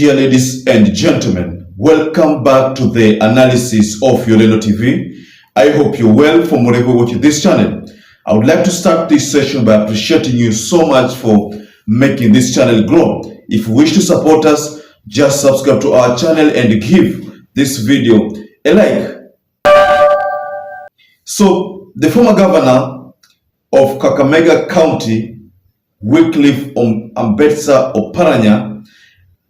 Dear ladies and gentlemen, welcome back to the analysis of YOLENO TV. I hope you're well from wherever you watch this channel. I would like to start this session by appreciating you so much for making this channel grow. If you wish to support us, just subscribe to our channel and give this video a like. So, the former governor of Kakamega County, Wycliffe Oparanya,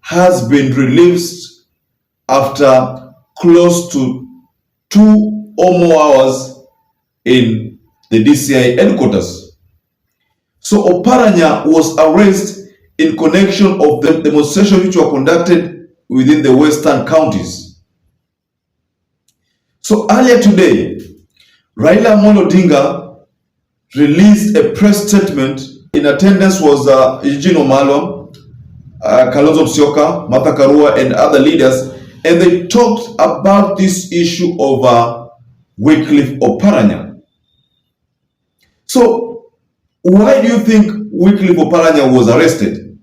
has been released after close to 2 or more hours in the DCI headquarters. So Oparanya was arrested in connection of the demonstrations which were conducted within the western counties. So earlier today, Raila Amolo Odinga released a press statement. In attendance was Eugene Omalwa, Kalonzo Musyoka, Martha Karua, and other leaders, and they talked about this issue of Wycliffe Oparanya. So, why do you think Wycliffe Oparanya was arrested?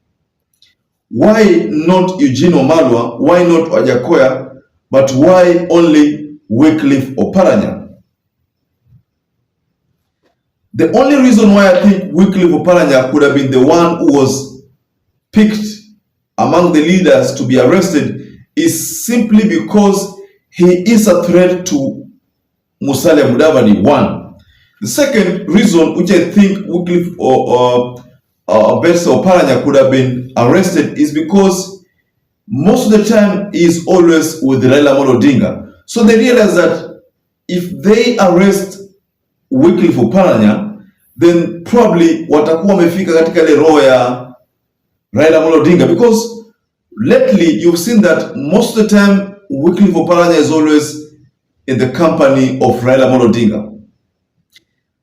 Why not Eugene Omalwa? Why not Wajakoya? But why only Wycliffe Oparanya? The only reason why I think Wycliffe Oparanya could have been the one who was picked among the leaders to be arrested is simply because he is a threat to Musalia Mudavadi, one. The second reason which I think Wycliffe Oparanya could have been arrested is because most of the time he is always with Raila Amolo Odinga. So they realize that if they arrest Wycliffe Oparanya, then probably watakuwa wamefika katika ile roho ya Raila Amolo Odinga, because lately you've seen that most of the time Wycliffe Oparanya is always in the company of Raila Amolo Odinga.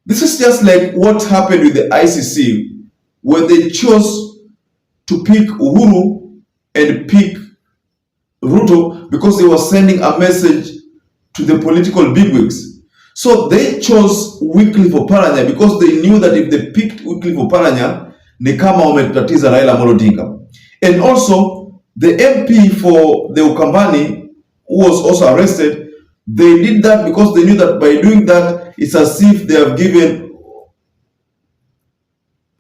This is just like what happened with the ICC when they chose to pick Uhuru and pick Ruto because they were sending a message to the political bigwigs. So they chose Wycliffe Oparanya because they knew that if they picked Wycliffe Oparanya, ni kama wametatiza Raila Amolo Odinga. And also, the MP for the Ukambani, who was also arrested, they did that because they knew that by doing that, it's as if they have given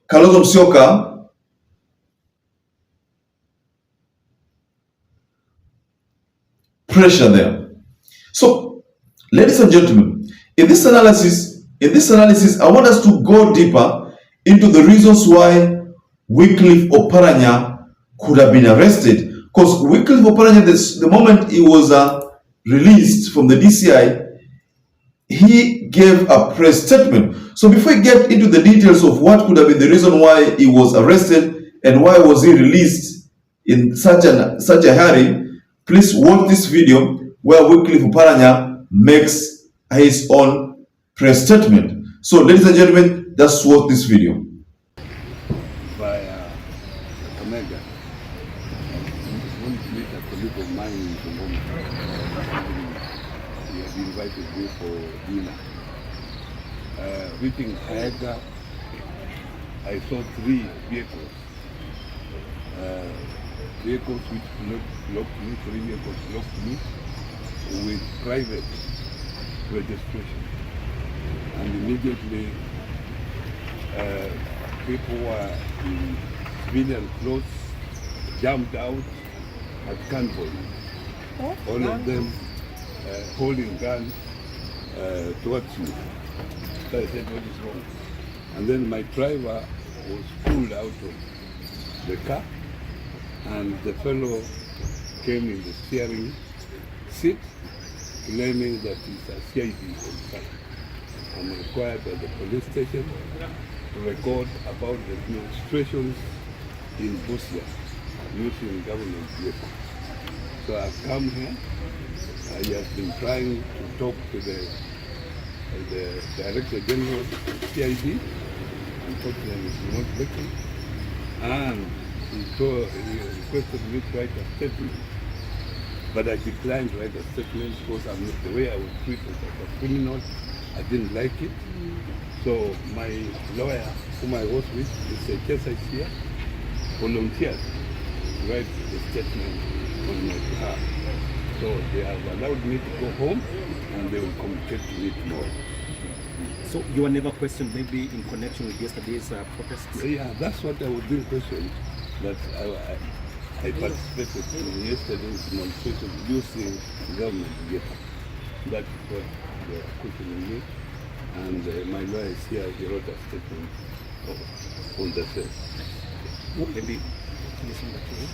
Kalonzo Musyoka pressure there. So, ladies and gentlemen, in this analysis, I want us to go deeper into the reasons why Wycliffe Oparanya could have been arrested. Because Wycliffe Oparanya, the moment he was released from the DCI, he gave a press statement. So before we get into the details of what could have been the reason why he was arrested and why was he released in such a hurry, please watch this video where Wycliffe Oparanya makes his own press statement. So ladies and gentlemen, just watch this video. By Kakamega, one meet a colleague of mine in Tomboma. He had invited me for dinner. Reaching Kayaga, I saw 3 vehicles. Vehicles which blocked me, 3 vehicles blocked me with private registration. And immediately people were in civilian clothes, jumped out at convoy. All of them holding guns towards me. So I said, what is wrong? And then my driver was pulled out of the car, and the fellow came in the steering seat, claiming that he's a CID officer. I'm required at the police station to record about the demonstrations in Busia using government vehicles. So I've come here. He has been trying to talk to the Director General of CID. Unfortunately, he's not working. And he requested me to write a statement. But I declined to write a statement because the way I was treated as a criminal, I didn't like it. So my lawyer, whom I was with, Mr. Chesa here, volunteered write a statement on my behalf. So they have allowed me to go home and they will communicate to me tomorrow. So you were never questioned maybe in connection with yesterday's protests? Yeah, that's what I was being questioned, that I participated in yesterday's demonstration using government getup. That's what they are questioning me. And my lawyer is here, he wrote a statement on the same. Maybe listen back to you.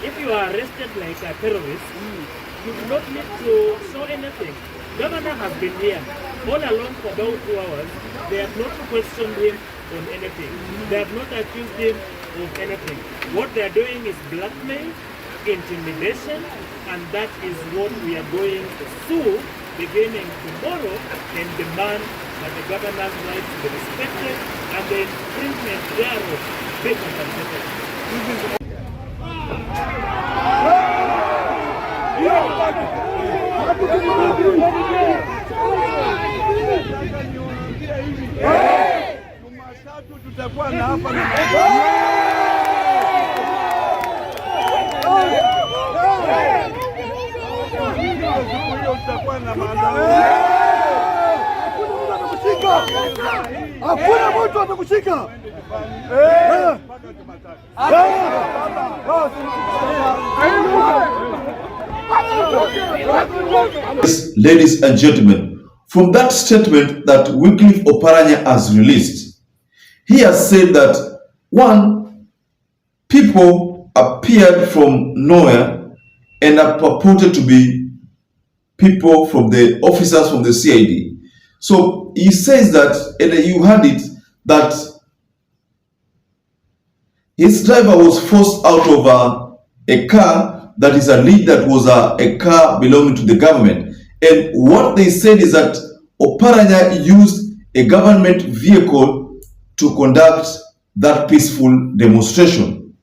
If you are arrested like a terrorist, you do not need to show anything. Governor has been here all along for about 2 hours. They have not questioned him on anything. They have not accused him of anything. What they are doing is blackmail, intimidation, and that is what we are going to sue beginning tomorrow and demand that the governor's rights be respected and the infringement thereof be compensated. Jumatatu tutakuwa na hapa na tutakuwa na maandamano. Hakuna mtu atakushika. Ladies and gentlemen, from that statement that Wycliffe Oparanya has released, he has said that, one, people appeared from nowhere and are purported to be people from the officers from the CID. So he says that, and you heard it, that his driver was forced out of a car that is alleged that was a car belonging to the government. And what they said is that Oparanya used a government vehicle to conduct that peaceful demonstration.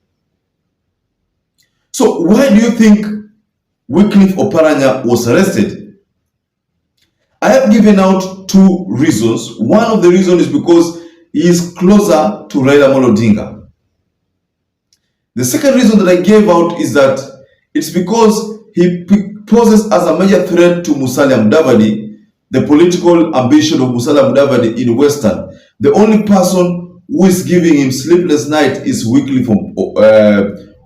So why do you think Wycliffe Oparanya was arrested? I have given out two reasons. One of the reasons is because he is closer to Raila Amolo Odinga. The second reason that I gave out is that it's because he poses as a major threat to Musalia Mudavadi, the political ambition of Musalia Mudavadi in Western. The only person who is giving him sleepless night is Wycliffe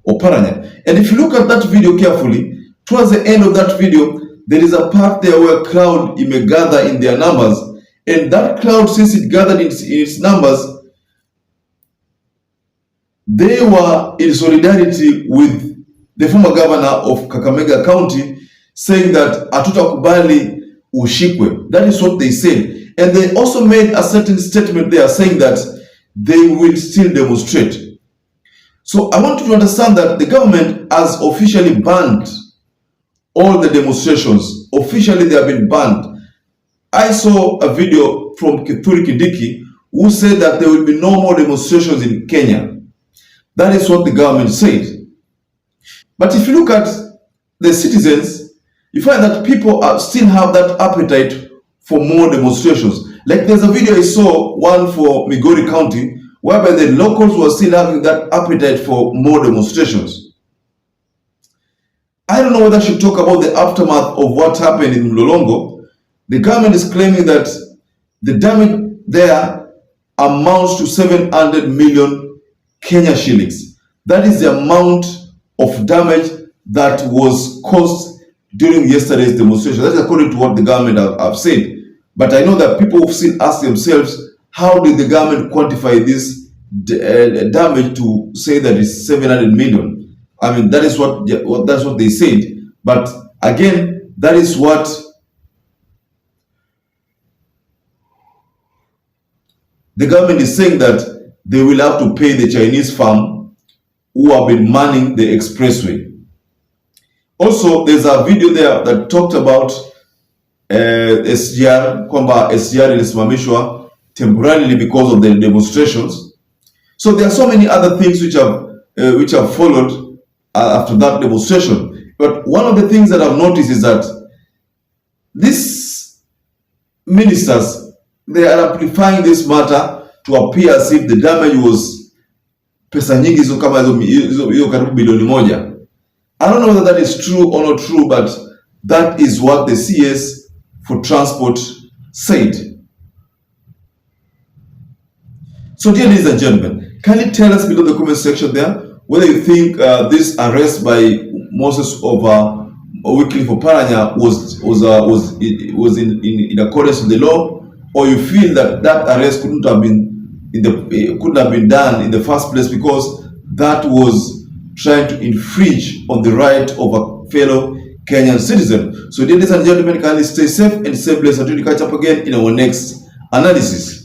Oparanya. And if you look at that video carefully, towards the end of that video, there is a part there where a crowd may gather in their numbers. And that crowd, since it gathered in its numbers, they were in solidarity with the former governor of Kakamega County, saying that hatutakubali ushikwe. That is what they said. And they also made a certain statement there saying that they will still demonstrate. So I want you to understand that the government has officially banned all the demonstrations. Officially, they have been banned. I saw a video from Kithure Kindiki who said that there will be no more demonstrations in Kenya. That is what the government said. But if you look at the citizens, you find that people still have that appetite for more demonstrations. Like there's a video I saw, one for Migori County, whereby the locals were still having that appetite for more demonstrations. I don't know whether I should talk about the aftermath of what happened in Mlolongo. The government is claiming that the damage there amounts to 700 million Kenya shillings. That is the amount of damage that was caused during yesterday's demonstration. That's according to what the government have said. But I know that people have still ask themselves, how did the government quantify this damage to say that it's 700 million? I mean, that's what they said. But again, that is what the government is saying, that they will have to pay the Chinese firm who have been manning the expressway. Also, there's a video there that talked about SGR, kwamba SGR ilisimamishwa temporarily because of the demonstrations. So there are so many other things which have followed after that demonstration. But one of the things that I've noticed is that these ministers, they are amplifying this matter to appear as if the damage was pesa nyingi hizo kama hizo karibu bilioni 1. I don't know whether that is true or not true, but that is what the CS for transport said. So dear ladies and gentlemen, can you tell us below the comment section there whether you think this arrest by Moses over Wycliffe Oparanya was in accordance with the law, or you feel that arrest couldn't have been done in the first place because that was trying to infringe on the right of a fellow Kenyan citizen. So ladies and gentlemen, kindly stay safe and stay blessed until we catch up again in our next analysis.